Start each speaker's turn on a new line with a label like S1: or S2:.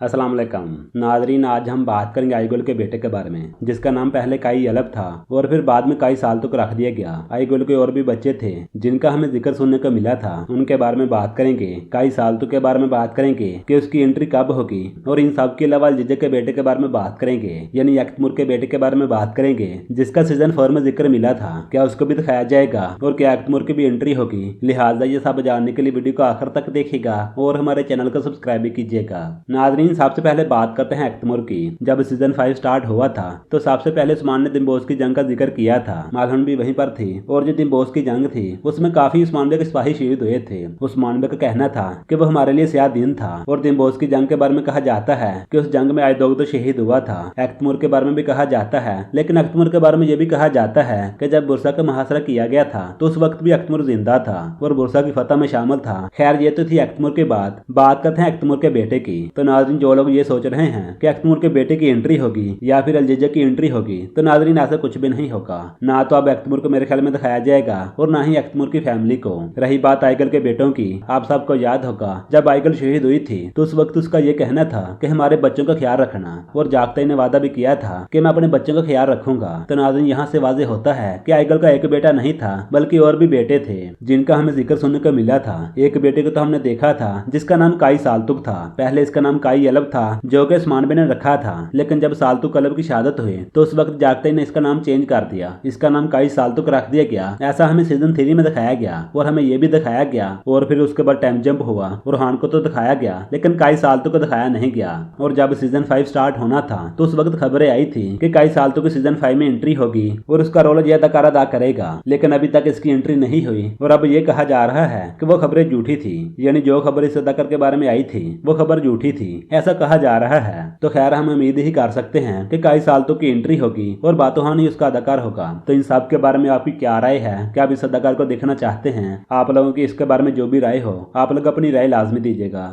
S1: अस्सलाम वालेकुम नाजरीन, आज हम बात करेंगे आईगुल के बेटे के बारे में, जिसका नाम पहले काई यलप था और फिर बाद में काई सालतुक रख दिया गया। आईगुल के और भी बच्चे थे जिनका हमें जिक्र सुनने को मिला था, उनके बारे में बात करेंगे। काई सालतुक के बारे में बात करेंगे कि उसकी एंट्री कब होगी, और इन सब के अलावा अलजीजा के बेटे के बारे में बात करेंगे, यानी यकतमुर के बेटे के बारे में बात करेंगे, जिसका सीजन 4 में जिक्र मिला था। क्या उसको भी दिखाया जाएगा और क्या यकतमुर की भी एंट्री होगी? लिहाजा ये सब जानने के लिए वीडियो को आखिर तक देखिएगा और हमारे चैनल को सब्सक्राइब भी कीजिएगा। नाजरीन, सबसे पहले बात करते हैं यकतमुर की। जब सीजन 5 स्टार्ट हुआ था तो सबसे पहले उस्मान ने दिम्बोस की जंग का जिक्र किया था। मालहन भी वहीं पर थी और जो दिम्बोस की जंग थी उसमें काफी उस्मान के सिपाही शहीद हुए थे। उस्मान का कहना था कि वो हमारे लिए स्याह दिन था। और दिम्बोस की जंग के बारे में कहा जाता है कि उस जंग में आयदोग तो शहीद हुआ था। यकतमुर के बारे में भी कहा जाता है, लेकिन यकतमुर के बारे में यह भी कहा जाता है कि जब बुरसा का मुहासरा किया गया था तो उस वक्त भी यकतमुर जिंदा था और बुरसा की फतह में शामिल था। खैर, ये तो थी यकतमुर की बात करते हैं यकतमुर के बेटे की। तो नाज़रीन, जो लोग ये सोच रहे हैं कि यकतमुर के बेटे की एंट्री होगी या फिर अलजीजा की एंट्री होगी, तो नाज़रीन ऐसा कुछ भी नहीं होगा। ना तो अब यकतमुर को मेरे ख्याल में दिखाया जाएगा और ना ही यकतमुर की फैमिली को। रही बात आईगल के बेटों की, आप सबको याद होगा जब आईगल शहीद हुई थी तो उस वक्त उसका ये कहना था कि हमारे बच्चों का ख्याल रखना, और जागते ने वादा भी किया था कि मैं अपने बच्चों का ख्याल रखूंगा। तो नाज़रीन, यहाँ से वाजे होता है कि आईगल का एक बेटा नहीं था बल्कि और भी बेटे थे जिनका हमें जिक्र सुनने को मिला था। एक बेटे को तो हमने देखा था जिसका नाम काई सालतुक था। पहले इसका नाम काई यलप था जो कि उस्मान ने रखा था, लेकिन जब सालतुक अलब की शहादत हुई तो उस वक्त जागते ने इसका नाम चेंज कर दिया, इसका नाम काई सालतुक रख दिया गया। ऐसा हमें सीजन 3 में दिखाया गया और हमें यह भी दिखाया गया। और फिर उसके बाद टाइम जंप हुआ और हान को तो दिखाया गया लेकिन काई सालतुक को दिखाया नहीं गया। और जब सीजन 5 स्टार्ट होना था तो उस वक्त खबरें आई थी कि काई सालतुक की सीजन 5 में एंट्री होगी और उसका रोल यह अदाकार अदा करेगा, लेकिन अभी तक इसकी एंट्री नहीं हुई। और अब ये कहा जा रहा है कि वो खबरें झूठी थी, यानी जो खबर इस अदाकार के बारे में आई थी वो खबर झूठी थी, ऐसा कहा जा रहा है। तो खैर, हम उम्मीद ही कर सकते हैं कि काई सालतुक की एंट्री होगी और बातोहान ही उसका अदाकार होगा। तो इन सब के बारे में आपकी क्या राय है? क्या आप इस अदाकार को देखना चाहते हैं? आप लोगों की इसके बारे में जो भी राय हो, आप लोग अपनी राय लाजमी दीजिएगा।